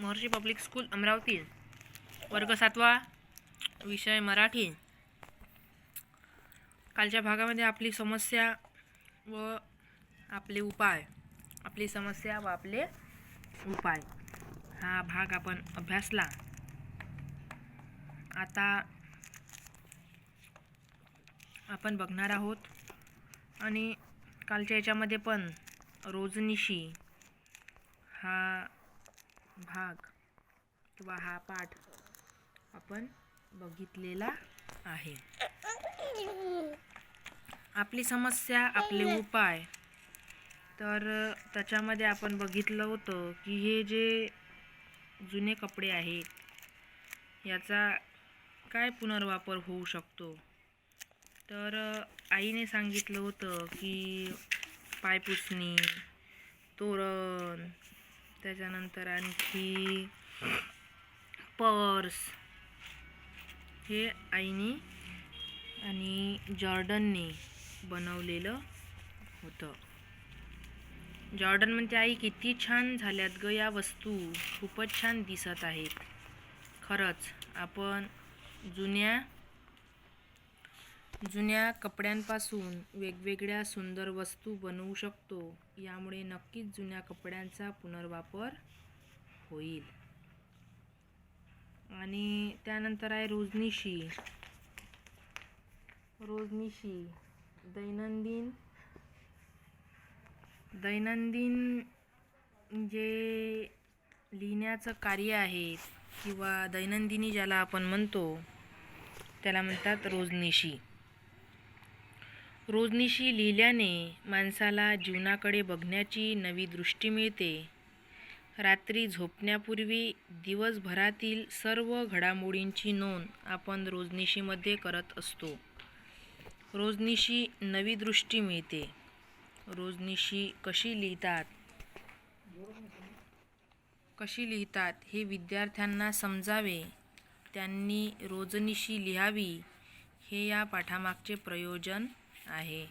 महर्षी public school Amravati, वर्ग 7वा, विषय मराठी। कालच्या भागामध्ये आपली समस्या व आपले उपाय, आपली समस्या व आपले उपाय हा भाग आपण अभ्यासला। आता आपण बघणार आहोत आणि कालच्या याच्यामध्ये पण रोजनिशी हा भाग किंवा हा पाठ आपण बघितलेला आहे। आपली समस्या आपले उपाय, तर त्याच्यामध्ये आपण बघितलं होतं की हे जे जुने कपडे आहेत याचा काय पुनर्वापर होऊ शकतो। तर आईने सांगितलं होतं की पायपुसणी, तोरण, त्याच्यानंतर आणखी पर्स, हे आईने आणि जॉर्डनने बनवलेलं होतं। जॉर्डन म्हणते, आई किती छान झाल्यात ग या वस्तू, खूपच छान दिसत आहेत। खरंच आपण जुन्या कपड्यांपासून वेगवेगळ्या सुंदर वस्तू बनवू शकतो। यामुळे नक्कीच जुन्या कपड्यांचा पुनर्वापर होईल। आणि त्यानंतर आहे रोजनिशी। दैनंदिन जे लिहिण्याचं कार्य आहे किंवा दैनंदिनी ज्याला आपण म्हणतो त्याला म्हणतात रोजनिशी। रोजनिशी लिहिल्याने माणसाला जीवनाकडे बघण्याची नवी दृष्टी मिळते। रात्री झोपण्यापूर्वी दिवसभरातील सर्व घडामोडींची नोंद आपण रोजनिशीमध्ये करत असतो। रोजनिशी नवी दृष्टी मिळते। रोजनिशी कशी लिहितात हे विद्यार्थ्यांना समजावे, त्यांनी रोजनिशी लिहावी, हे या पाठामागचे प्रयोजन आहे।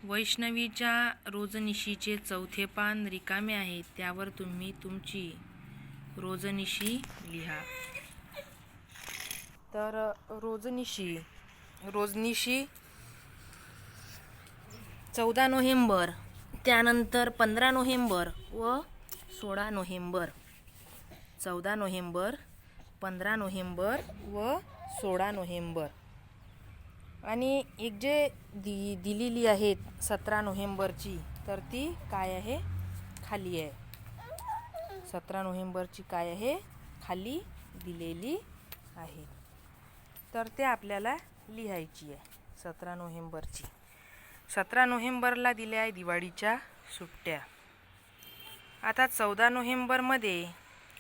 वैष्णवीच्या रोजनिशीचे 4थे पान रिकामे आहे, त्यावर तुम्ही तुमची रोजनिशी लिहा। तर रोजनिशी 14 नोव्हेंबर, त्यानंतर 15 नोव्हेंबर व 16 नोव्हेंबर। 14 नोव्हेंबर, 15 नोव्हेंबर व 16 नोव्हेंबर। आणि एक जे दिलेली आहेत 17 नोव्हेंबरची, तर ती काय आहे, खाली आहे। 17 नोव्हेंबरची काय आहे, खाली दिलेली आहे, तर ते आपल्याला लिहायची आहे 17 नोव्हेंबरची। 17 नोव्हेंबरला दिल्या आहे दिवाळीच्या सुट्ट्या। आता 14 नोव्हेंबरमध्ये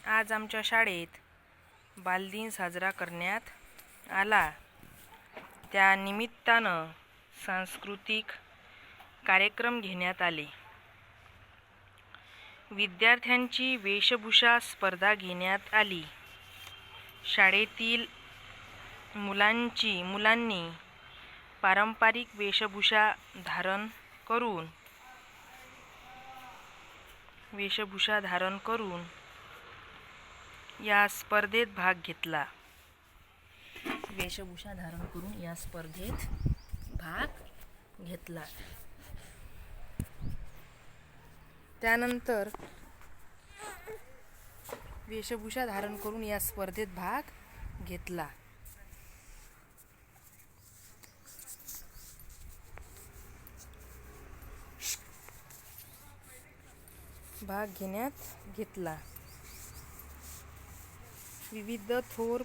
आज आमच्या शाळेत बालदिन साजरा करण्यात आला। त्या निमित्तानं सांस्कृतिक कार्यक्रम घेण्यात आले। विद्यार्थ्यांची वेशभूषा स्पर्धा घेण्यात आली। शाळेतील मुलांनी पारंपरिक वेशभूषा धारण करून या स्पर्धेत भाग घेतला। त्यानंतर वेशभूषा धारण करून या स्पर्धेत भाग घेतला। विविध थोर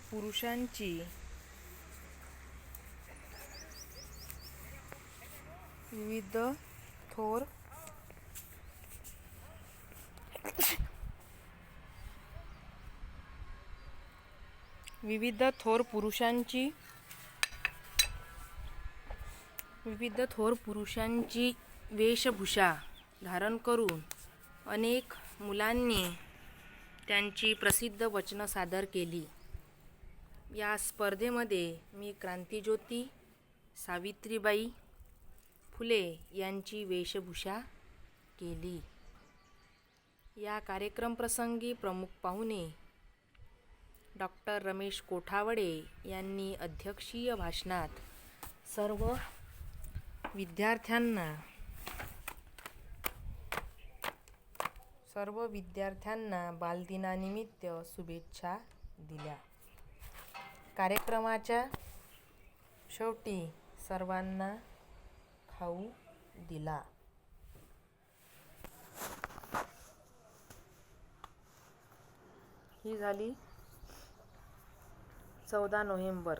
पुरुषांची वेशभूषा धारण करून अनेक मुलांनी त्यांची प्रसिद्ध वचनं सादर केली। या स्पर्धेमध्ये मी क्रांतिज्योती सावित्रीबाई फुले यांची वेशभूषा केली। या कार्यक्रमप्रसंगी प्रमुख पाहुणे डॉक्टर रमेश कोठावडे यांनी अध्यक्षीय भाषणात सर्व विद्यार्थ्यांना बालदिनानिमित्त शुभेच्छा दिल्या. कार्यक्रमाच्या शेवटी सर्वांना खाऊ दिला. ही झाली 14 नोव्हेंबर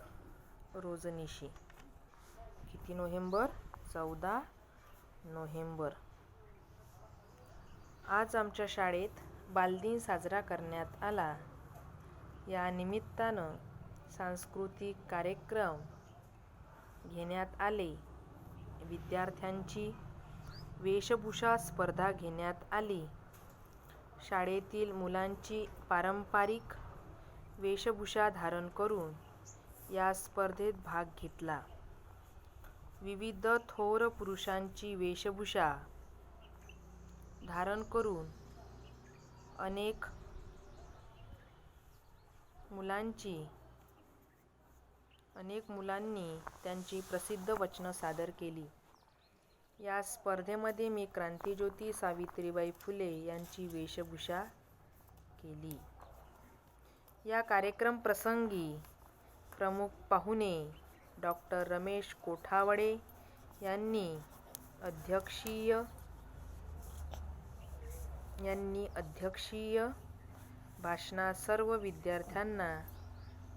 रोजनिशी. किती नोव्हेंबर? 14 नोव्हेंबर. आज आमच्या शाळेत बालदिन साजरा करण्यात आला. या निमित्तानं सांस्कृतिक कार्यक्रम घेण्यात आले. विद्यार्थ्यांची वेशभूषा स्पर्धा घेण्यात आली. शाळेतील मुलांची पारंपरिक वेशभूषा धारण करून या स्पर्धेत भाग घेतला. विविध थोर पुरुषांची वेशभूषा धारण करून अनेक मुलांनी त्यांची प्रसिद्ध वचनं सादर केली. या स्पर्धेमध्ये मी क्रांतिज्योती सावित्रीबाई फुले यांची वेशभूषा केली. या कार्यक्रम प्रसंगी प्रमुख पाहुणे डॉक्टर रमेश कोठावडे यांनी अध्यक्षीय भाषणात सर्व विद्यार्थ्यांना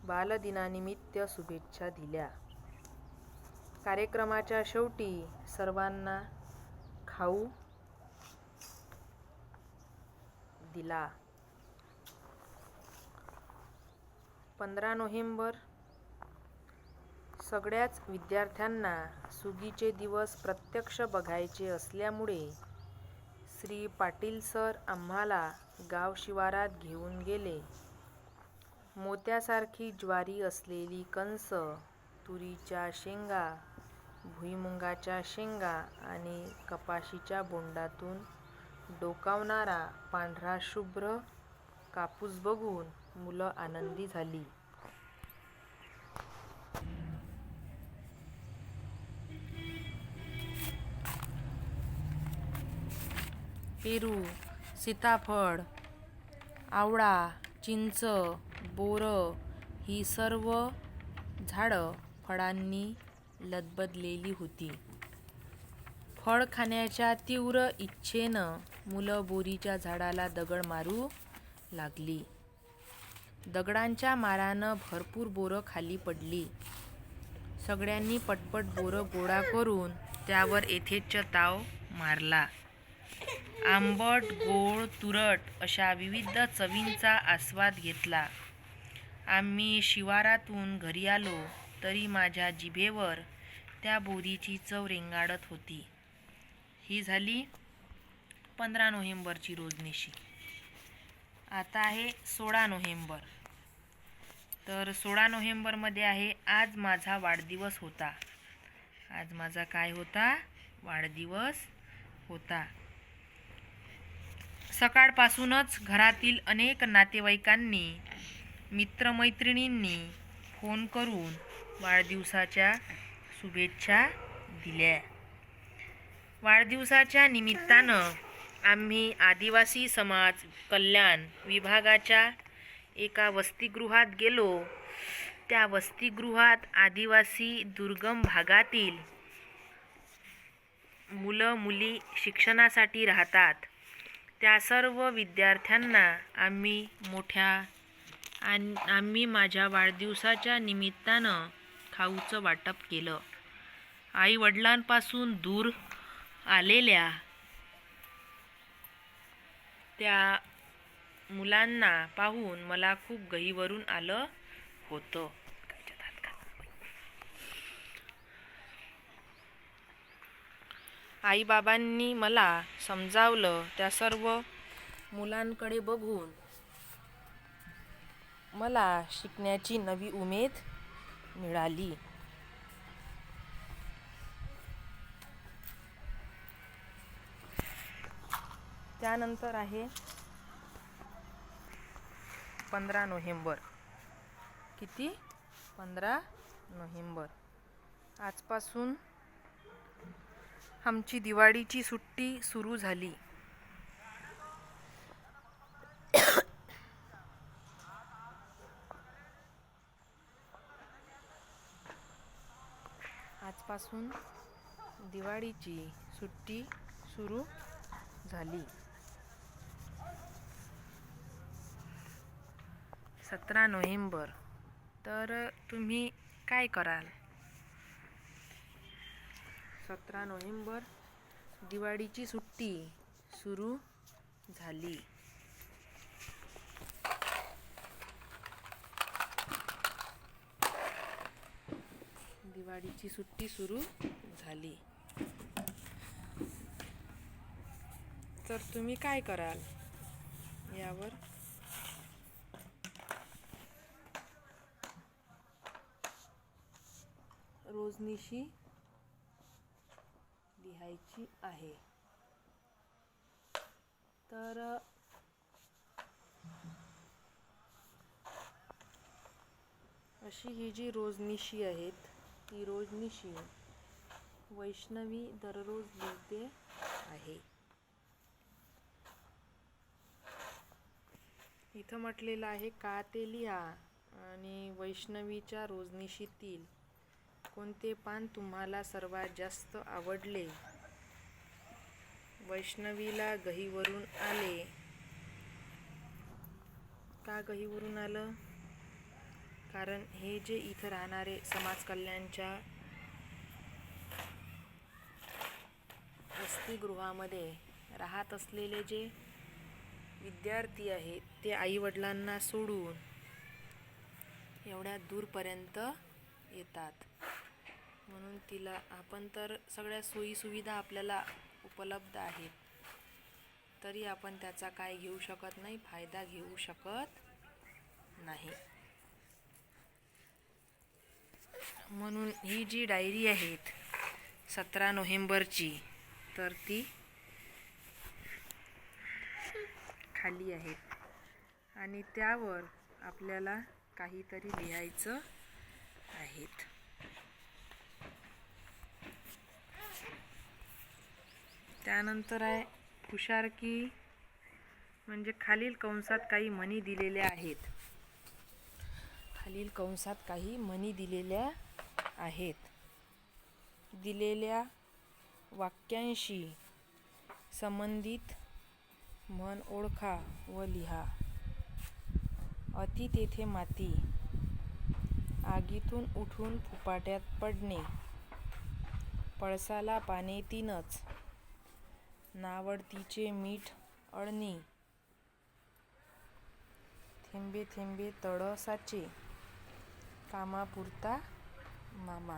बालदिनानिमित्त शुभेच्छा दिल्या. कार्यक्रमाच्या शेवटी सर्वांना खाऊ दिला. 15 नोव्हेंबर. सगळ्याच विद्यार्थ्यांना सुगीचे दिवस प्रत्यक्ष बघायचे असल्यामुळे श्री पाटील सर आम्हाला गाव शिवारात घेऊन गेले. मोत्यासारखी ज्वारी असलेली कणस, तुरीच्या शेंगा, भुईमुगाच्या शेंगा आणि कपाशीच्या बोंडातून डोकावणारा पांढरा शुभ्र कापूस बघून मुलं आनंदी झाली. पेरू, सीताफळ, आवळा, चिंच, बोरं ही सर्व झाडं फळांनी लदबदलेली होती. फळ खाण्याच्या तीव्र इच्छेनं मुलं बोरीच्या झाडाला दगड मारू लागली. दगडांच्या मारानं भरपूर बोरं खाली पडली. सगळ्यांनी पटपट बोरं गोळा करून त्यावर यथेच्छ ताव मारला. आंबट, गोड, तुरट अशा विविध चवींचा आस्वाद घेतला. आम्ही शिवारातून घरी आलो तरी माझ्या जिभेवर त्या बोरीची चव रेंगाळत होती. ही झाली 15 नोव्हेंबरची रोजनिशी. आता आहे 16 नोव्हेंबर. तर 16 नोव्हेंबरमध्ये आहे आज माझा वाढदिवस होता. आज माझा काय होता? वाढदिवस होता. सकाळपासूनच घरातील अनेक नातेवाईकांनी, मित्रमैत्रिणींनी फोन करून वाढदिवसाच्या शुभेच्छा दिल्या. वाढदिवसाच्या निमित्तानं आम्ही आदिवासी समाज कल्याण विभागाच्या एका वसतिगृहात गेलो. त्या वसतिगृहात आदिवासी दुर्गम भागातील मुलं मुली शिक्षणासाठी राहतात. त्या सर्व विद्यार्थ्यांना आम्ही माझ्या वाढदिवसाच्या निमित्तानं खाऊचं वाटप केलं. आई वडिलांपासून दूर आलेल्या त्या मुलांना पाहून मला खूप गहिवरून आलं होतं. आईबाबांनी मला समजावलं. त्या सर्व मुलांकडे बघून मला शिकण्याची नवी उमेद मिळाली. त्यानंतर आहे 15 नोव्हेंबर. किती? 15 नोव्हेंबर. आजपासून आमची दिवाळीची सुट्टी सुरू झाली. आजपासून दिवाळीची सुट्टी सुरू झाली. 17 नोव्हेंबर. तर तुम्ही काय कराल? 17 नोव्हेंबर दिवाळीची सुट्टी सुरू झाली. दिवाळीची सुट्टी सुरू झाली. तर तुम्ही काय कराल यावर रोजनिशी लिहायची आहे. तर अशी ही जी रोजनिशी आहेत, ती रोजनिशी वैष्णवी दररोज लिहिते आहे. इथं म्हटलेलं आहे का ते लिहा आणि वैष्णवीच्या रोजनिशीतील कोणते पान तुम्हाला सर्वात जास्त आवडले? वैष्णवीला गहीवरून आले. का गहीवरून आलं? कारण हे जे इथं राहणारे समाज कल्याणच्या वसतिगृहामध्ये राहत असलेले जे विद्यार्थी आहेत, ते आईवडिलांना सोडून एवढ्या दूरपर्यंत येतात. म्हणून तिला आपण तर सगळ्या सोयीसुविधा आपल्याला उपलब्ध आहेत, तरी आपण त्याचा काय घेऊ शकत नाही, फायदा घेऊ शकत नाही. म्हणून ही जी डायरी आहेत 17 नोव्हेंबरची, तर ती खाली आहेत आणि त्यावर आपल्याला काहीतरी लिहायचं आहे. त्यानंतर आहे हुशारकी, म्हणजे खालील कंसात काही म्हणी दिलेल्या आहेत. खालील कंसात काही म्हणी दिलेल्या आहेत. दिलेल्या वाक्यांशी संबंधित म्हण ओळखा व लिहा. अति तेथे माती, आगीतून उठून फुफाट्यात पडणे, पळसाला पाने तीनच, नावडतीचे मीठ अळणी, थेंबे थेंबे तळ साचे, कामापुरता मामा.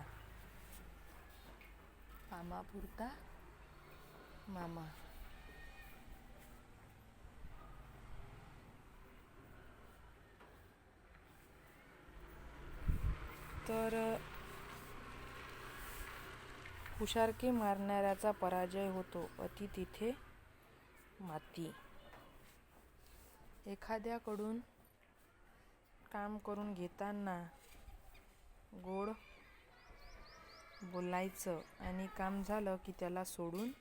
कामापुरता मामा. तर हुशारकी मारणाऱ्याचा पराजय होतो. अति तिथे माती. एखाद्याकडून काम करून घेताना गोड बोलायचं आणि काम झालं की त्याला सोडून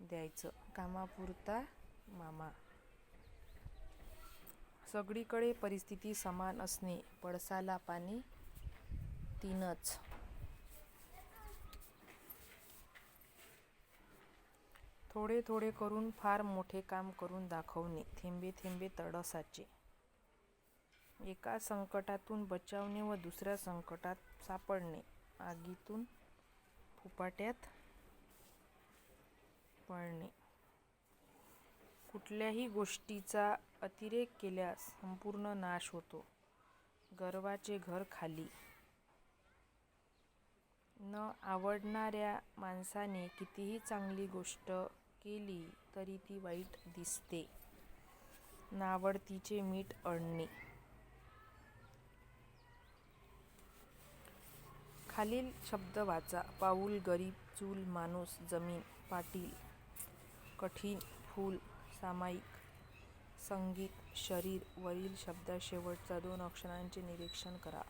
द्यायचं. कामापुरता मामा. सगळीकडे परिस्थिती समान असणे, पळसाला पाने तीनच. थोडे थोडे करून फार मोठे काम करून दाखवणे, थेंबे थेंबे तळ साचे. एका संकटातून बचावणे व दुसऱ्या संकटात सापडणे, आगीतून फुफाट्यात पडणे. कुठल्याही गोष्टीचा अतिरेक केल्यास संपूर्ण नाश होतो. गर्वाचे घर खाली. न आवडणाऱ्या माणसाने कितीही चांगली गोष्ट केली तरी ती वाईट दिसते. नावडतीचे मीठ अळणी. खालील शब्द वाचा. पाऊल, गरीब, चूल, माणूस, जमीन, पाटील, कठीण, फूल, सामायिक, संगीत, शरीर वरील शब्दात शेवटच्या 2 अक्षरांचे निरीक्षण करा.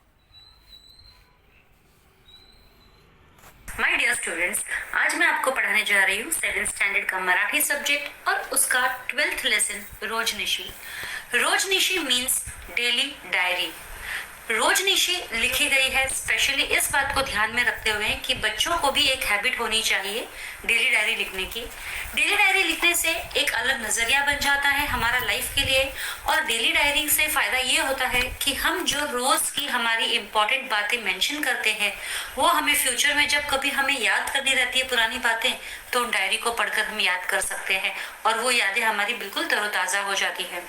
माय डियर स्टूडेंट्स, आज मैं आपको पढ़ाने जा रही हूँ 7th स्टैंडर्ड का मराठी सब्जेक्ट और उसका 12th लेसन रोजनिशी. रोजनिशी मीन्स डेली डायरी. रोजनिशी लिखी गई है स्पेशली इस बात को ध्यान में रखते हुए कि बच्चों को भी एक हैबिट होनी चाहिए डेली डायरी लिखने की. डेली डायरी लिखने से एक अलग नजरिया बन जाता है हमारा लाइफ के लिए. और डेली डायरी से फायदा ये होता है कि हम जो रोज की हमारी इंपॉर्टेंट बातें मेंशन करते हैं वो हमें फ्यूचर में जब कभी हमें याद करनी रहती है पुरानी बातें तो उन डायरी को पढ़कर हम याद कर सकते हैं और वो यादें हमारी बिल्कुल तरोताजा हो जाती है.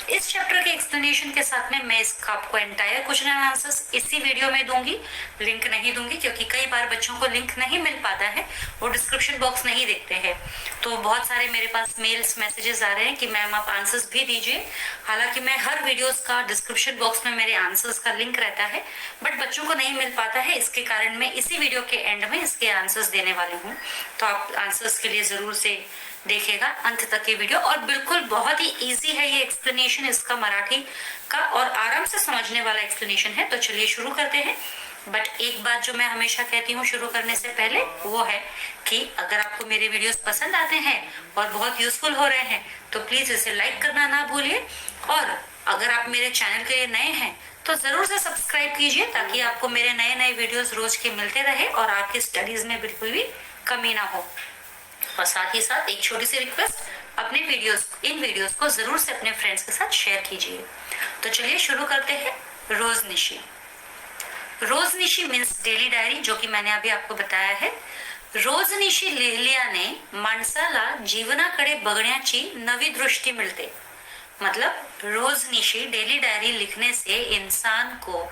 इस चैप्टर के एक्सप्लेनेशन के साथ में मैं इसका आपको एंटायर क्वेश्चन एंड आंसर्स इसी वीडियो में दूंगी. लिंक नहीं दूंगी क्योंकि कई बार बच्चों को लिंक नहीं मिल पाता है, वो डिस्क्रिप्शन बॉक्स नहीं देखते हैं. तो बहुत सारे मेरे पास मेल्स मैसेजेस आ रहे हैं कि मैम आप आंसर्स भी दीजिए. हालांकि मैं हर वीडियोस का डिस्क्रिप्शन बॉक्स में मेरे आंसर्स का लिंक रहता है, बट बच्चों को नहीं मिल पाता है. इसके कारण मैं इसी वीडियो के एंड में इसके आंसर्स देने वाली हूँ. तो आप आंसर्स के लिए जरूर से देखिएगा अंत तक ये वीडियो. और बिल्कुल बहुत ही इजी है ये एक्सप्लेनेशन इसका मराठी का और आराम से समझने वाला एक्सप्लेनेशन है. तो चलिए शुरू करते हैं. बट एक बात जो मैं हमेशा कहती हूँ शुरू करने से पहले वो है कि अगर आपको मेरे वीडियोस पसंद आते हैं और बहुत यूजफुल हो रहे हैं तो प्लीज इसे लाइक करना ना भूलिए. और अगर आप मेरे चैनल के लिए नए हैं तो जरूर से सब्सक्राइब कीजिए ताकि आपको मेरे नए नए वीडियोस रोज के मिलते रहे और आपकी स्टडीज में बिल्कुल भी कमी ना हो. और साथ ही साथ एक छोटी सी रिक्वेस्ट, अपने इन वीडियोस को जरूर से अपने फ्रेंड्स के साथ शेयर कीजिए. तो चलिए शुरू करते हैं. रोजनिशी. रोजनिशी मीन्स डेली डायरी, जो कि मैंने अभी आपको बताया है. रोजनिशी लिहिल्याने माणसाला जीवनाकडे बघण्याची नवी दृष्टि मिलते. मतलब रोजनिशी डेली डायरी लिखने से इंसान को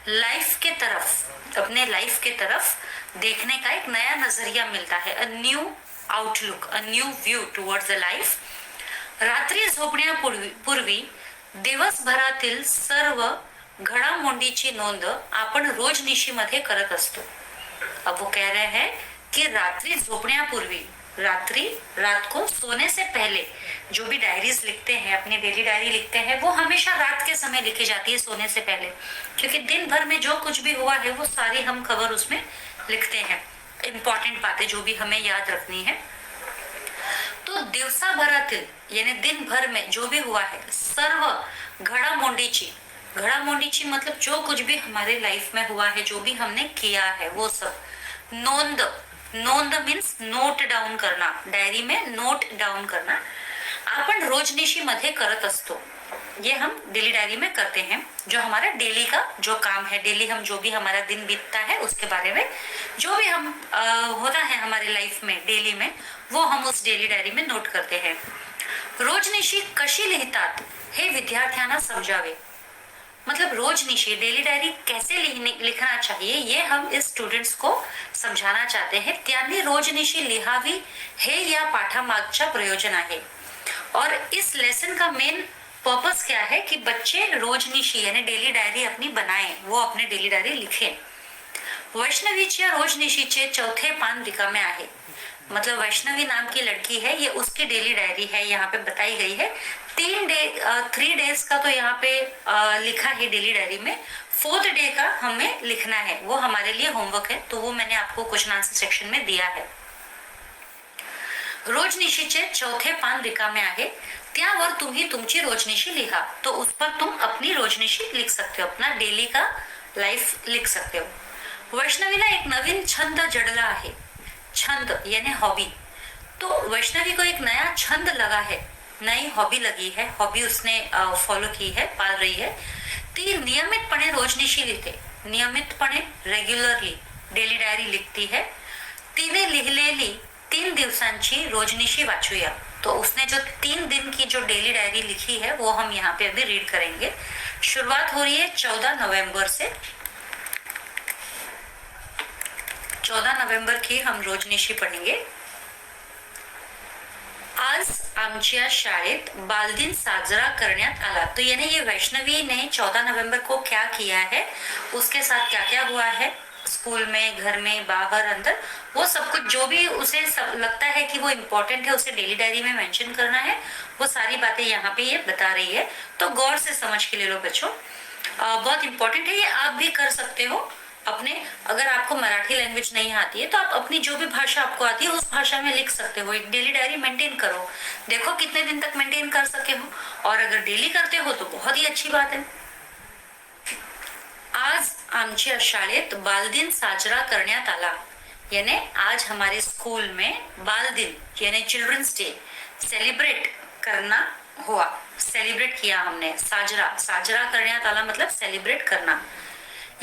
लाइफ के तरफ, अपने लाइफ के तरफ देखने का एक नया नजरिया मिलता है. A new outlook, a new view towards the life. रात्री झोपण्यापूर्वी दिवसभरातील सर्व घडामोडींची नोंद आपण रोजनिशीमध्ये करत असतो. अब वो कह रहे हैं कि रात्रि झोपण्यापूर्वी, रात को सोने से पहले जो भी डायरीज लिखते हैं, अपनी डेली डायरी लिखते हैं, वो हमेशा रात के समय लिखी जाती है सोने से पहले. क्योंकि दिन भर में जो कुछ भी हुआ है वो सारी हम खबर उसमें लिखते हैं, इम्पॉर्टेंट बातें जो भी हमें याद रखनी है. तो दिवसाभरातील यानी दिन भर में जो भी हुआ है सर्व घडामोडीची मतलब जो कुछ भी हमारे लाइफ में हुआ है, जो भी हमने किया है वो सब. नोंद मीन्स नोट डाउन करना, डायरी में नोट डाउन करना. आपण रोजनिशी मध्ये करत असतो. ये हम डेली डायरी में करते हैं. जो हमारा डेली का जो काम है, डेली हम जो भी हमारा दिन बीतता है उसके बारे में जो भी हम होता है हमारे लाइफ में डेली में, वो हम उस डेली डायरी में नोट करते हैं. रोजनिशी कशी लिहितात हे विद्यार्थ्यांना समजावे. मतलब रोजनिशी डेली डायरी कैसे लिखना चाहिए ये हम इस स्टूडेंट्स को समझाना चाहते हैं. त्यांनी रोजनिशी लिहावी हे या पाठामागचा प्रयोजन आहे. और इस लेसन का मेन पर्पस क्या है कि बच्चे रोजनिशी यानी डेली डायरी अपनी बनाएं, वो अपने डेली डायरी लिखें. वैष्णवीच्या रोजनिशीचे 4थे पान रिकामे आहे. मतलब वैष्णवी नाम की लड़की है, ये उसकी डेली डायरी है, यहाँ पे बताई गई है. 3 डेज का तो यहाँ पे लिखा है डेली डायरी में. 4th डे का हमें लिखना है, वो हमारे लिए होमवर्क है. तो वो मैंने आपको क्वेश्चन आंसर सेक्शन में दिया है. रोजनिशीचे 4थे पान रिकामे आहे, त्यावर तुम्ही तुमची रोजनिशी लिखा. तो उस पर तुम अपनी रोजनिशी लिख सकते हो, अपना डेली का लाइफ लिख सकते हो. वैष्णवीला एक नवीन छंद जडला आहे. छंद यानी हॉबी. तो वैष्णवी को एक नया छंद लगा है, नई हॉबी लगी है, हॉबी उसने फॉलो की है, पाल रही है. ती नियमितपणे रोजनिशी लिखते, नियमितपणे रेग्युलरली डेली डायरी लिखती है. तिने लिहिलेली 3 दिवसांची रोजनिशी वाचूया. तो उसने जो 3 दिन की जो डेली डायरी लिखी है वो हम यहाँ पे अभी रीड करेंगे. शुरुआत हो रही है 14 नवंबर से. 14 नवंबर की हम रोजनिशी पढ़ेंगे. आज आमच्या शाळेत बालदिन साजरा करण्यात आला. तो यानी ये वैष्णवी ने 14 नवंबर को क्या किया है, उसके साथ क्या क्या हुआ है स्कूल में, घर में, बाहर, अंदर, वो सब कुछ जो भी उसे सब लगता है कि वो इम्पोर्टेंट है, उसे डेली डायरी में मेंशन करना है, वो सारी बातें यहाँ पे ये बता रही है। तो गौर से समझ के ले लो बच्चों, बहुत इंपॉर्टेंट है ये। आप भी कर सकते हो अपने, अगर आपको मराठी लैंग्वेज नहीं आती है तो आप अपनी जो भी भाषा आपको आती है उस भाषा में लिख सकते हो। एक डेली डायरी मेंटेन करो, देखो कितने दिन तक मेंटेन कर सके हो, और अगर डेली करते हो तो बहुत ही अच्छी बात है। आज आमच्या शाळेत बालदिन साजरा करण्यात आला, यानी आज हमारे स्कूल में बालदिन यानी चिल्ड्रंस डे सेलिब्रेट करना हुआ, सेलिब्रेट किया हमने। साजरा करण्यात आला मतलब सेलिब्रेट करना।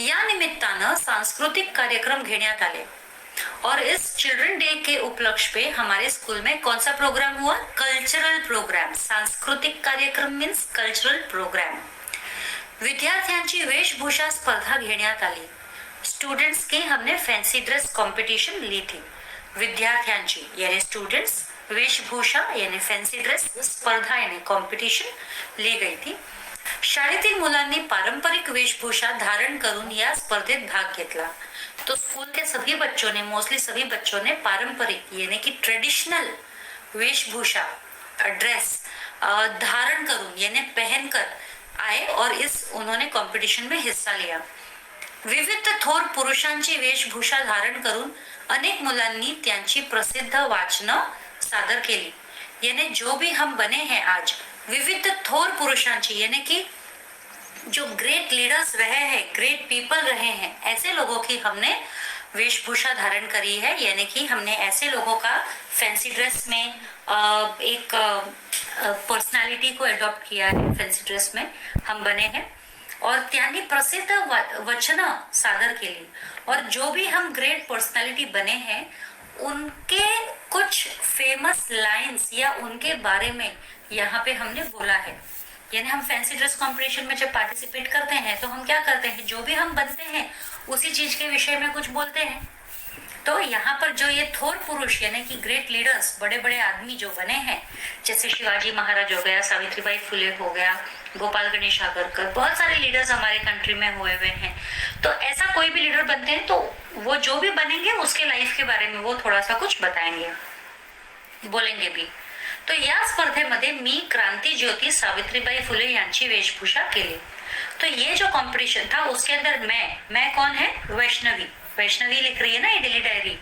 या निमित्तानं सांस्कृतिक कार्यक्रम घेण्यात आले, और इस चिल्ड्रन डे के उपलक्ष्य पे हमारे स्कूल में कौन सा प्रोग्राम हुआ? Cultural program. सांस्कृतिक कार्यक्रम मीन्स कल्चरल प्रोग्राम। विद्यार्थ्यांची वेशभूषा स्पर्धा घेण्यात आली, स्टूडेंट्स की हमने फैंसी ड्रेस कंपटीशन ली थी। विद्यार्थ्यांची यानी स्टूडेंट्स, वेशभूषा यानी फैंसी ड्रेस, स्पर्धा यानी कॉम्पिटिशन ली गई थी। शाळेतील मुलांनी पारंपरिक वेशभूषा धारण करून या स्पर्धेत भाग घेतला। तो स्कूल के सभी बच्चों ने, मोस्टली सभी बच्चों ने पारंपरिक यानी कि ट्रेडिशनल वेशभूषा, ड्रेस धारण करून यानी पहनकर आए, और उन्होंने कंपटीशन में हिस्सा लिया। विविध थोर पुरुषांची वेशभूषा धारण करून अनेक मुलांनी त्यांची प्रसिद्ध वाचनं सादर केली। यानी जो भी हम बने हैं आज, विविध थोर पुरुषांची यानी कि जो ग्रेट लीडर्स रहे हैं, ग्रेट पीपल रहे हैं, ऐसे लोगों की हमने वेशभूषा धारण करी है। यानी कि हमने ऐसे लोगों का फैंसी ड्रेस में एक पर्सनालिटी को अडॉप्ट किया है, फैंसी ड्रेस में हम बने हैं, और त्यांनी प्रसिद्ध वचनं सादर केली। और जो भी हम ग्रेट पर्सनालिटी बने हैं उनके कुछ फेमस लाइंस या उनके बारे में यहाँ पे हमने बोला है। यानी हम फैंसी ड्रेस कंपटीशन में जब पार्टिसिपेट करते हैं तो हम क्या करते हैं, जो भी हम बनते हैं उसी चीज के विषय में कुछ बोलते हैं। तो यहाँ पर जो ये थोर पुरुष यानी कि ग्रेट लीडर्स, बड़े बड़े आदमी जो बने हैं, जैसे शिवाजी महाराज हो गया, सावित्रीबाई फुले हो गया, गोपाल गणेश आगरकर, बहुत सारे लीडर्स हमारे कंट्री में हुए हैं। तो ऐसा कोई भी लीडर बनते हैं तो वो जो भी बनेंगे उसके लाइफ के बारे में वो थोड़ा सा कुछ बताएंगे, बोलेंगे भी। तो या स्पर्धेमध्ये मी क्रांती ज्योती सावित्रीबाई फुले यांची वेशभूषा केली। तो ये जो कंपटीशन था उसके अंदर मैं कौन है? वैष्णवी लिख रही है ना ये डेली डायरी,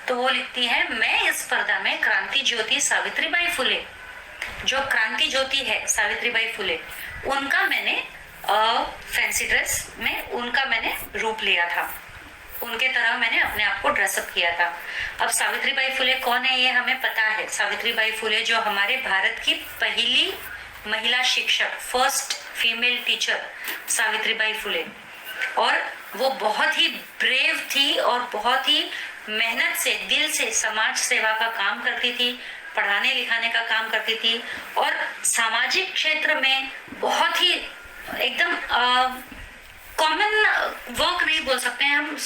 तो वो लिखती है मैं इस स्पर्धा में क्रांति ज्योति सावित्रीबाई फुले, जो क्रांति ज्योति है सावित्रीबाई फुले, उनका मैंने फैंसी ड्रेस में उनका मैंने रूप लिया था, उनके तरह मैंने अपने आप को ड्रेसअप किया था। अब सावित्रीबाई फुले कौन है ये हमें पता है। सावित्रीबाई फुले जो हमारे भारत की पहली महिला शिक्षक, first female teacher Savitribai Phule, और वो बहुत ही ब्रेव थी और बहुत ही मेहनत से, दिल से समाज सेवा का काम करती थी, पढ़ाने लिखाने का काम करती थी, और सामाजिक क्षेत्र में बहुत ही एकदम कॉमन वर्क नहीं बोल सकते हैं हम,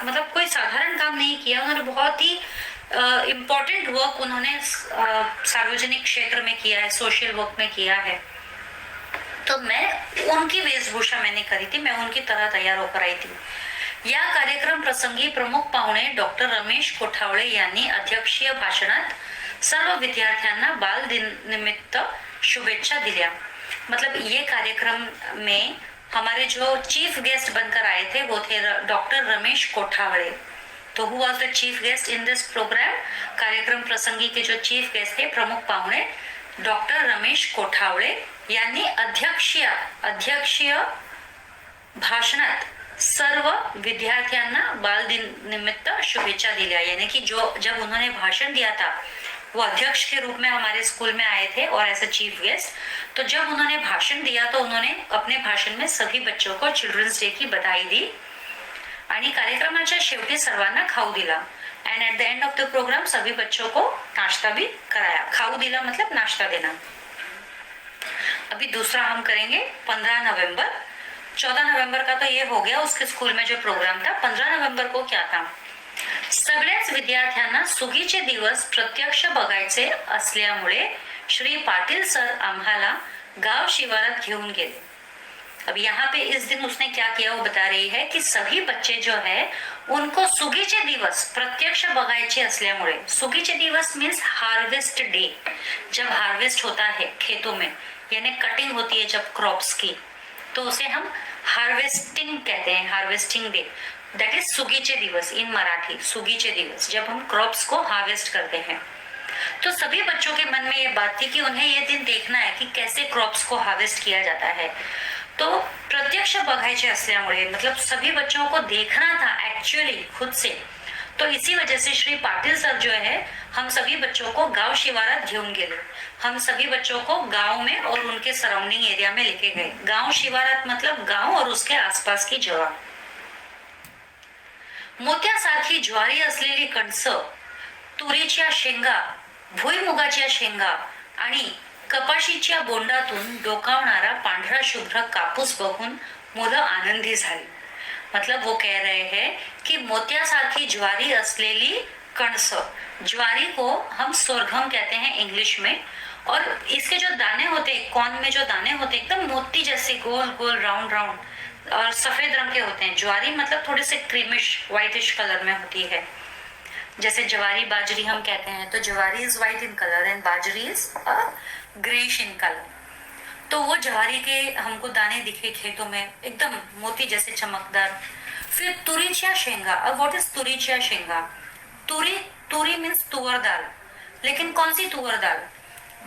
मतलब कोई साधारण काम नहीं किया उन्होंने, बहुत ही इम्पोर्टेंट वर्क उन्होंने सार्वजनिक क्षेत्र में किया है, सोशल वर्क में किया है। तो मैं उनकी वेशभूषा मैंने करी थी, मैं उनकी तरह तैयार होकर आई थी। या कार्यक्रम प्रसंगी प्रमुख पाहुणे डॉक्टर रमेश कोठावळे यांनी अध्यक्षीय भाषणात सर्व विद्यार्थ्यांना बाल दिन निमित्त शुभेच्छा दिल्या। मतलब ये कार्यक्रम में हमारे जो चीफ गेस्ट बनकर आए थे वो थे डॉक्टर रमेश कोठावळे। तो who was the chief guest in this program? कार्यक्रम प्रसंगी के जो चीफ गेस्ट थे, प्रमुख पाहुणे डॉक्टर रमेश कोठावळे यांनी अध्यक्षीय भाषणात सर्व विद्यार्थ्यांना बाल दिन निमित्त शुभेच्छा दिल्या। यानी कि जब उन्होंने भाषण दिया था, वो अध्यक्ष के रूप में हमारे स्कूल में आए थे और एज अ चीफ गेस्ट, तो जब उन्होंने भाषण दिया तो उन्होंने अपने भाषण में सभी बच्चों को चिल्ड्रंस डे की बधाई दी आणि कार्यक्रमाच्या शेवटी सर्वांना खाऊ दिला। And at the end of the program सभी बच्चों को नाश्ता भी कराया। खाऊ दिला मतलब नाश्ता देना। अभी दूसरा हम करेंगे 15 नवंबर। 14 नवंबर का तो ये हो गया, उसके स्कूल में जो प्रोग्राम था। 15 नवंबर को क्या था? सगळ्याच विद्यार्थ्यांना सुगीचे दिवस प्रत्यक्ष बघायचे असल्यामुळे श्री पाटील सर आम्हाला गाव शिवारात घेऊन गेले। अब यहाँ पे इस दिन उसने क्या किया वो बता रही है कि सभी बच्चे जो है उनको सुगीचे दिवस प्रत्यक्ष बघायचे असल्यामुळे, सुगीचे दिवस मीन्स हार्वेस्ट डे, जब हार्वेस्ट होता है खेतों में, यानी कटिंग होती है जब क्रॉप्स की, तो उसे हम हार्वेस्टिंग कहते हैं, हार्वेस्टिंग डे, दैट इज सुगीचे दिवस इन मराठी, सुगीचे दिवस, जब हम क्रॉप्स को हार्वेस्ट करते हैं। तो सभी बच्चों के मन में ये बात थी कि उन्हें ये दिन देखना है कि कैसे क्रॉप्स को हार्वेस्ट किया जाता है। तो प्रत्यक्ष बघायचे असल्यामुळे, मतलब सभी बच्चों को देखना था एक्चुअली खुद से, तो इसी वजह से श्री पाटिल सर जो है हम सभी बच्चों को गांव शिवारात घेऊन गेले, हम सभी बच्चों को गांव में और उनके सराउंडिंग एरिया में लेके गए। गांव शिवारात मतलब गांव और उसके आसपास की जगह। मोत्यासारखी ज्वारी असलेली कणसं, तुरीच्या शेंगा, भुईमुगाच्या शेंगा आणि कपाशीच्या बोंडातून डोकावणारा पांढरा शुभ्र कापूस बघून मुलं आनंदी झाली। मतलब वो कह रहे हैं कि मोत्यासारखी ज्वारी असलेली कणस, ज्वारी को हम सोरघम कहते हैं इंग्लिश में, और इसके जो दाने होते हैं, कॉर्न में जो दाने होते हैं एकदम मोती जैसे गोल गोल राउंड राउंड और सफेद रंग के होते हैं। ज्वारी मतलब थोड़े से क्रीमिश व्हाइटिश कलर में होती है, जैसे ज्वारी बाजरी हम कहते हैं, तो ज्वारी is white in colour end बाजरी इज ग्रेइश इन कलर। तो वो ज्वारी के हमको दाने दिखे खेतों में एकदम मोती जैसे चमकदार। फिर तुरीच्या शेंगा। अब व्हाट इज तुरीच्या शेंगा? तुरी मीन्स तुअर दाल, लेकिन कौन सी तुअर दाल?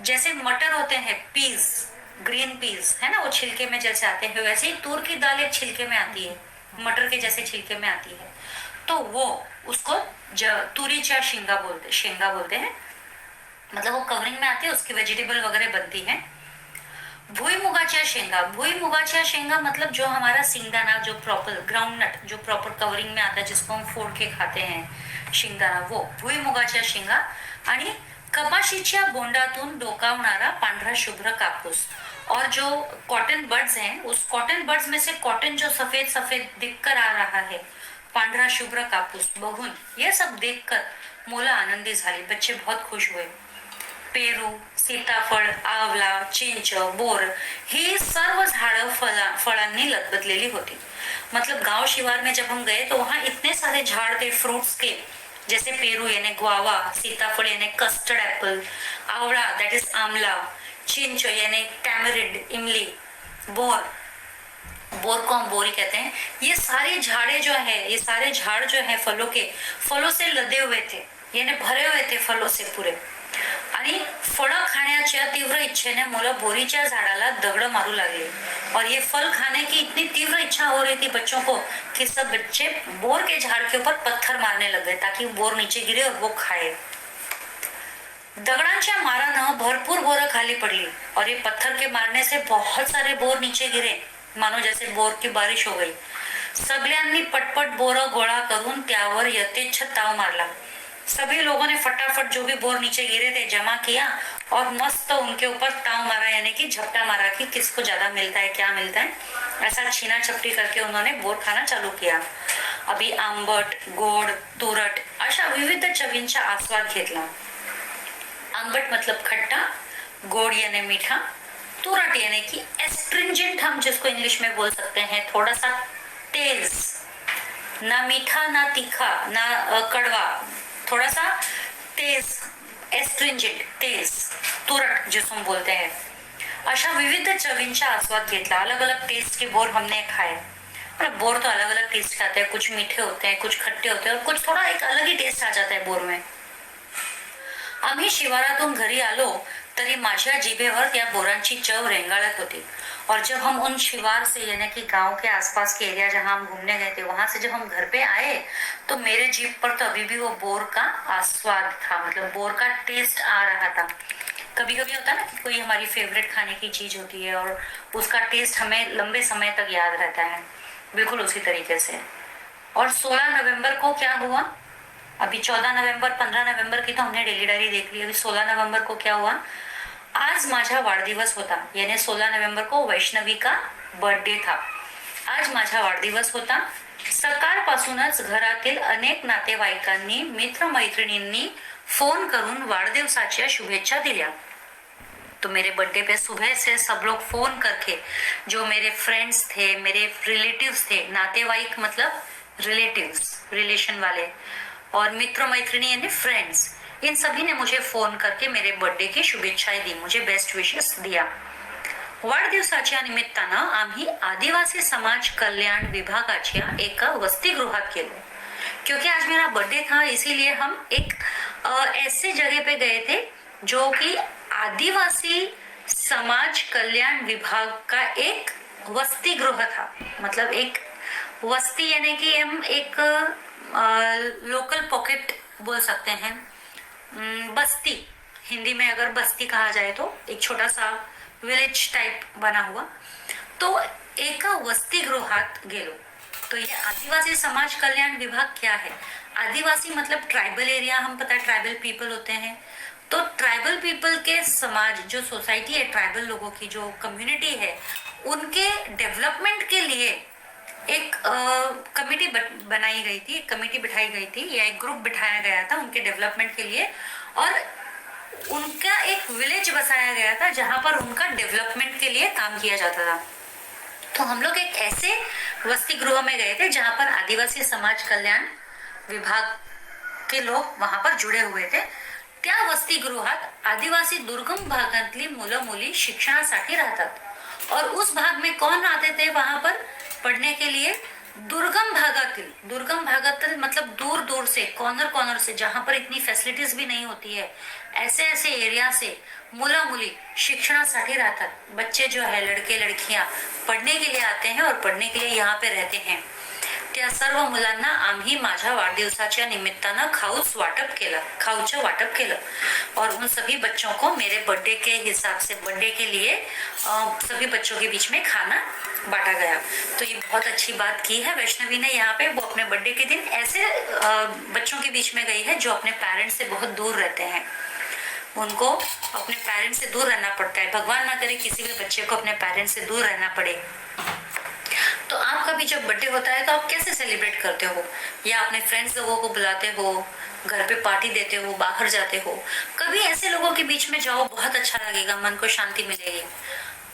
जैसे मटर होते हैं, पीस, ग्रीन पीस है ना, वो छिलके में जैसे आते हैं, वैसे ही तूर की दाल एक छिलके में आती है, मटर के जैसे छिलके में आती है, तो वो उसको तुरीच्या शेंगा बोलते हैं, मतलब वो कवरिंग में आती है, उसकी वेजिटेबल वगैरह बनती है। भुईमुगाच्या शेंगा मतलब जो हमारा सिंगदाना, जो प्रॉपर ग्राउंडनट, जो प्रॉपर कवरिंग में आता है, जिसको हम फोड़ के खाते हैं शिंगदाना, वो भुईमुगाच्या शेंगा। आणि कपाशीच्या बोंडातून डोकावणारा पांढरा शुभ्र कापूस, और जो कॉटन बर्ड्स हैं, उस कॉटन बर्ड्स में से कॉटन जो सफेद सफेद दिखकर आ रहा है, पांढरा शुभ्र कापूस बघून, ये सब देखकर मुलं आनंदी झाली, बच्चे बहुत खुश हुए। पेरू, सीताफळ, आवला, चिंच, बोर ही सर्व झाडं फळांनी लदबदलेली होती। मतलब गांव शिवार में जब हम गए तो वहाँ इतने सारे झाड़ थे फ्रूट्स के, जैसे पेरू यानी ग्वावा, सीताफळ यानी कस्टर्ड एप्पल, आवड़ा दैट इज आमला, चिंच यानी टैमरिंड इमली, बोर को हम बोरी कहते हैं। ये सारे झाड़े जो है, ये सारे झाड़ जो है फलों से लदे हुए थे, यानी भरे हुए थे फलों से पूरे। आणि फळं खाण्याच्या तीव्र इच्छेने मुलं बोरीच्या झाडाला दगड़ मारू लागले, और ये फल खाने की इतनी तीव्र इच्छा हो रही थी बच्चों को कि सब बच्चे बोर के झाड़ के ऊपर पत्थर मारने लग गए ताकि बोर नीचे गिरे और वो खाए। दगडांच्या मारानं भरपूर बोरं खाली पडली, और ये पत्थर के मारने से बहुत सारे बोर नीचे गिरे, मानो जैसे बोर की बारिश हो गई। सगळ्यांनी पटपट बोरं गोळा करून त्यावर यथेच्छ ताव मारला। सभी लोगों ने फटाफट जो भी बोर नीचे गिरे थे जमा किया और मस्त उनके ऊपर ताव मारा, यानी कि झपटा मारा कि किसको ज्यादा मिलता है, क्या मिलता है, ऐसा छीना छपटी करके उन्होंने बोर खाना चालू किया। अभी आंबट, गोड, तुरट अशा विविध चवींचा आस्वाद घेतला। आंबट मतलब खट्टा, गोड यानी मीठा, तुरट यानी कि एस्ट्रिंजेंट हम जिसको इंग्लिश में बोल सकते हैं, थोड़ा सा तेज, ना मीठा ना तीखा ना कड़वा, थोड़ा सा तेज, एस्ट्रिंजेंट तेज, तुरट जिसको हम बोलते हैं। अशा विविध चवींचा आस्वाद घेतला। अलग अलग टेस्ट के बोर हमने खाए। बोर तो अलग अलग टेस्ट के आते हैं, कुछ मीठे होते हैं, कुछ खट्टे होते हैं, और कुछ थोड़ा एक अलग ही टेस्ट आ जाता है बोर में। आम्ही शिवारातून घरी आलो तरी माझ्या जिभेवर त्या बोरांची चव रेंगाळत होती। और जब हम उन शिवार से यानी कि गांव के आसपास के एरिया जहां हम घूमने गए थे, वहां से जब हम घर पे आए तो मेरे जीभ पर तो अभी भी वो बोर का आस्वाद था, मतलब बोर का टेस्ट आ रहा था। कभी कभी होता है ना कि कोई हमारी फेवरेट खाने की चीज होती है और उसका टेस्ट हमें लंबे समय तक याद रहता है, बिल्कुल उसी तरीके से। और 16 नवंबर को क्या हुआ? अभी 14 नवंबर 15 नवंबर की तो हमने डेली डायरी देख ली, अभी 16 नवंबर को क्या हुआ? आज माझा वाढदिवस होता, यानी 16 नवंबर को वैष्णवी का बर्थडे था। आज माझा वाढदिवस होता। सकाळपासूनच घरातील अनेक नातेवाईकांनी, मित्रमैत्रिणींनी फोन करून वाढदिवसाच्या शुभेच्छा दिल्या। तो मेरे बर्थडे पे सुबह से सब लोग फोन करके, जो मेरे फ्रेंड्स थे, मेरे रिलेटिव्स थे, नातेवाईक मतलब रिलेटिव्स, रिलेशन वाले, और मित्र मैत्रिणी यानी फ्रेंड्स, इन सभी ने मुझे फोन करके मेरे बर्थडे की शुभेच्छाएं दी, मुझे बेस्ट विशेस दिया. वाढदिवसाच्या निमित्तानं आम्ही आदिवासी समाज कल्याण विभागाच्या एका वसतिगृहात गेलो. क्योंकि आज मेरा बर्थडे था, इसीलिए हम एक ऐसे जगह पे गए थे जो कि आदिवासी समाज कल्याण विभाग का एक वसतिगृह था. मतलब एक वस्ती यानी कि हम एक लोकल पॉकेट बोल सकते हैं, बस्ती, हिंदी में अगर बस्ती कहा जाए तो एक छोटा सा विलेज टाइप बना हुआ. तो एका वसतिगृहात गेलो. तो ये आदिवासी समाज कल्याण विभाग क्या है? आदिवासी मतलब ट्राइबल एरिया, हम पता है ट्राइबल पीपल होते हैं. तो ट्राइबल पीपल के समाज, जो सोसाइटी है, ट्राइबल लोगों की जो कम्युनिटी है, उनके डेवलपमेंट के लिए एक कमेटी बनाई गई थी, एक कमेटी बिठाई गई थी, या एक ग्रुप बिठाया गया था उनके डेवलपमेंट के लिए, और उनका एक विलेज बसाया गया था जहां पर उनका डेवलपमेंट के लिए काम किया जाता था. तो हम लोग एक ऐसे वसति गृह में गए थे जहां पर आदिवासी समाज कल्याण विभाग के लोग वहां पर जुड़े हुए थे. त्या वसतिगृहात आदिवासी दुर्गम भागातली मुलं मुली शिक्षणासाठी राहतात. और उस भाग में कौन आते थे वहां पर पढ़ने के लिए? दुर्गम भागातील मतलब दूर दूर से, कॉर्नर से, जहां पर इतनी फैसिलिटीज भी नहीं होती है, ऐसे ऐसे एरिया से मुला मुली शिक्षणासाठी राहतात. बच्चे जो है, लड़के लड़कियां पढ़ने के लिए आते हैं और पढ़ने के लिए यहाँ पे रहते हैं. त्या सर्व मुलांना आम्ही माझ्या वाढदिवसाच्या निमित्तानं खाऊचं वाटप केलं. और उन सभी बच्चों को मेरे बर्थडे के हिसाब से, बर्थडे के लिए सभी बच्चों के बीच में खाना बांटा गया. तो ये बहुत अच्छी बात की है वैष्णवी ने यहाँ पे. वो अपने बर्थडे के दिन ऐसे बच्चों के बीच में गई है जो अपने पेरेंट्स से बहुत दूर रहते हैं. उनको अपने पेरेंट्स से दूर रहना पड़ता है. भगवान ना करे किसी भी बच्चे को अपने पेरेंट्स से दूर रहना पड़े. तो आपका भी जब बर्थडे होता है तो आप कैसे सेलिब्रेट करते हो? या अपने फ्रेंड्स लोगों को बुलाते हो, घर पे पार्टी देते हो, बाहर जाते हो? कभी ऐसे लोगों के बीच में जाओ, बहुत अच्छा लगेगा, मन को शांती मिलेगी.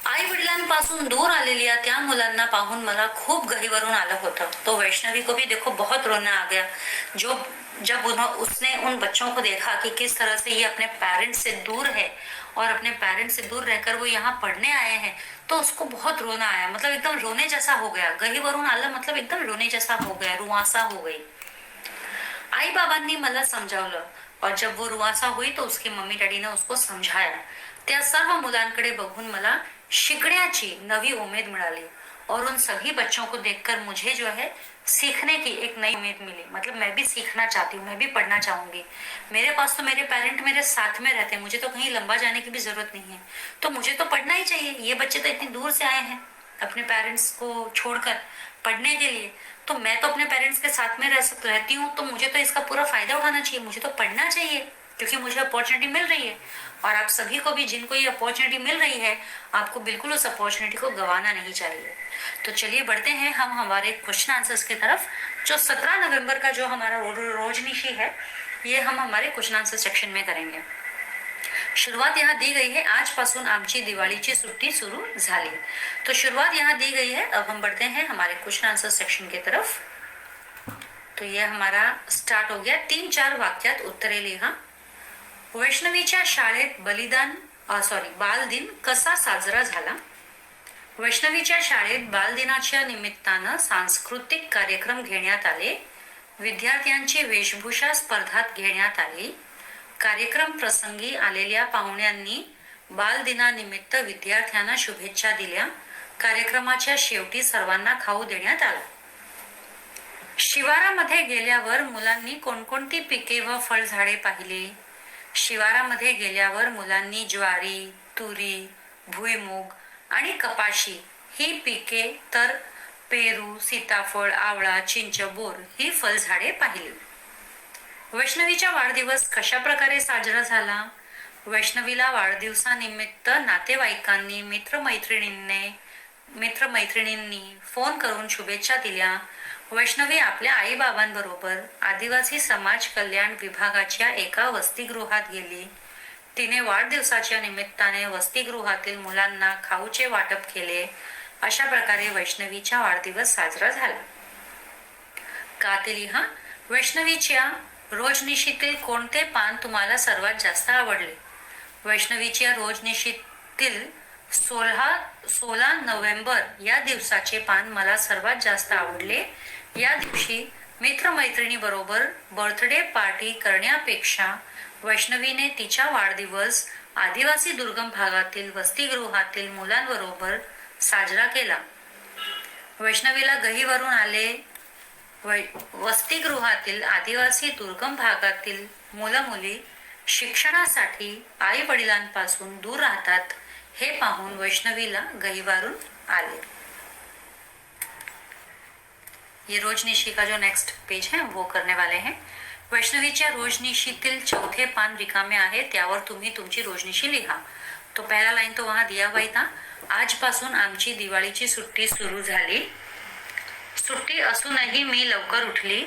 आई वडिलांपासून दूर आलेल्या त्या मुलांना पाहून मला खूप गहिवरून आलं होतं. तो वैष्णवी को भी देखो बहुत रोना आ गया जब उसने उन बच्चों को देखा कि किस तरह से ये अपने पेरेंट्स से दूर है, और अपने पेरेंट्स से दूर रहकर वो यहाँ पढ़ने आए हैं. तो उसको बहुत रोना आया, मतलब एकदम रोने जैसा हो गया. गहिवरून आलं मतलब एकदम रोने जैसा हो गया, रुआसा हो गई. आई बाबांनी मला समजावलं, और जब वो रुआसा हुई तो उसके मम्मी डॅडी ने उसको समझाया. त्या सर्व मुलांकडे बघून मला शिकण्याची नवी उमेद मिळाली. और उन सभी बच्चों को देखकर मुझे जो है सीखने की एक नई उम्मीद मिली. मतलब मैं भी सीखना चाहती हूँ, मैं भी पढ़ना चाहूंगी. मेरे पास तो मेरे पेरेंट मेरे साथ में रहते हैं, मुझे तो कहीं लंबा जाने की भी जरूरत नहीं है. तो मुझे तो पढ़ना ही चाहिए. ये बच्चे तो इतनी दूर से आए हैं अपने पेरेंट्स को छोड़कर पढ़ने के लिए. तो मैं तो अपने पेरेंट्स के साथ में रहती हूँ, तो मुझे तो इसका पूरा फायदा उठाना चाहिए. मुझे तो पढ़ना चाहिए क्योंकि मुझे अपॉर्चुनिटी मिल रही है. और आप सभी को भी, जिनको ये अपॉर्चुनिटी मिल रही है, आपको बिल्कुल उस अपॉर्चुनिटी को गंवाना नहीं चाहिए. तो चलिए बढ़ते हैं हम हमारे क्वेश्चन आंसर्स की तरफ. जो 17 नवंबर का जो हमारा रोजनिशी है, ये हम हमारे क्वेश्चन आंसर सेक्शन में करेंगे. शुरुआत यहाँ दी गई है, आजपासून आमची दिवाळीची सुट्टी सुरू झाली. तो शुरुआत यहाँ दी गई है. अब हम बढ़ते हैं हमारे क्वेश्चन आंसर सेक्शन की तरफ. तो ये हमारा स्टार्ट हो गया. 3-4 वाक्यात उत्तरे लिहा. वैष्णवीच्या शाळेत बालदिन कसा साजरा झाला? वैष्णवीच्या शाळेत बालदिनाच्या निमित्तानं सांस्कृतिक कार्यक्रम घेण्यात आले. विद्यार्थ्यांची वेशभूषा स्पर्धात घेण्यात आली. कार्यक्रम प्रसंगी आलेल्या पाहुण्यांनी बालदिनानिमित्त विद्यार्थ्यांना शुभेच्छा दिल्या. कार्यक्रमाच्या शेवटी सर्वांना खाऊ देण्यात आला. शिवारामध्ये गेल्यावर मुलांनी कोणकोणती पिके व फळझाडे पाहिली? शिवारामध्ये गेल्यावर मुलांनी ज्वारी, तुरी, भुईमूग आणि कपाशी ही पिके, तर पेरू, सीताफळ, आवळा, चिंच, बोर ही फळझाडे पाहिली. वैष्णवीचा वाढदिवस कशा प्रकारे साजरा झाला? वैष्णवीला वाढदिवसानिमित्त नातेवाईकांनी, मित्रमैत्रिणींनी फोन करून शुभेच्छा दिल्या. वैष्णवी आपल्या आई बाबांबरोबर आदिवासी समाज कल्याण विभागाच्या एका वसतिगृहात गेली. तिने वाढदिवसाच्या निमित्ताने वसतिगृहातील मुलांना खाऊचे वाटप केले. अशा प्रकारे वैष्णवीचा वाढदिवस साजरा झाला. का ते लिहा. वैष्णवीच्या रोजनिशीतील कोणते पान तुम्हाला सर्वात जास्त आवडले? वैष्णवीच्या रोजनिशीतील 16 नोव्हेंबर या दिवसाचे पान मला सर्वात जास्त आवडले. या दिवशी मित्रमैत्रिणी बरोबर बर्थडे पार्टी करण्यापेक्षा वैष्णवीने तिचा वाढदिवस आदिवासी दुर्गम भागातील वसतिगृहातील मुलांबरोबर साजरा केला. वैष्णवीला गहीवरून आले. वसतिगृहातील आदिवासी दुर्गम भागातील मुलं-मुली शिक्षणासाठी आई वडिलांपासून दूर राहतात हे पाहून वैष्णवीला गहिवरून आले. ये रोजनिशी का जो नेक्स्ट पेज है वो करने वाले हैं. वैष्णवीच्या रोजनिशीतील चौथे पान रिकामे आहे, त्यावर तुम्ही तुमची रोजनिशी लिहा. तो पहला लाइन तो वहां दिया हुआ था. आजपासून आमची दिवाळीची सुट्टी सुरू झाली. सुट्टी असूनही मी लवकर उठली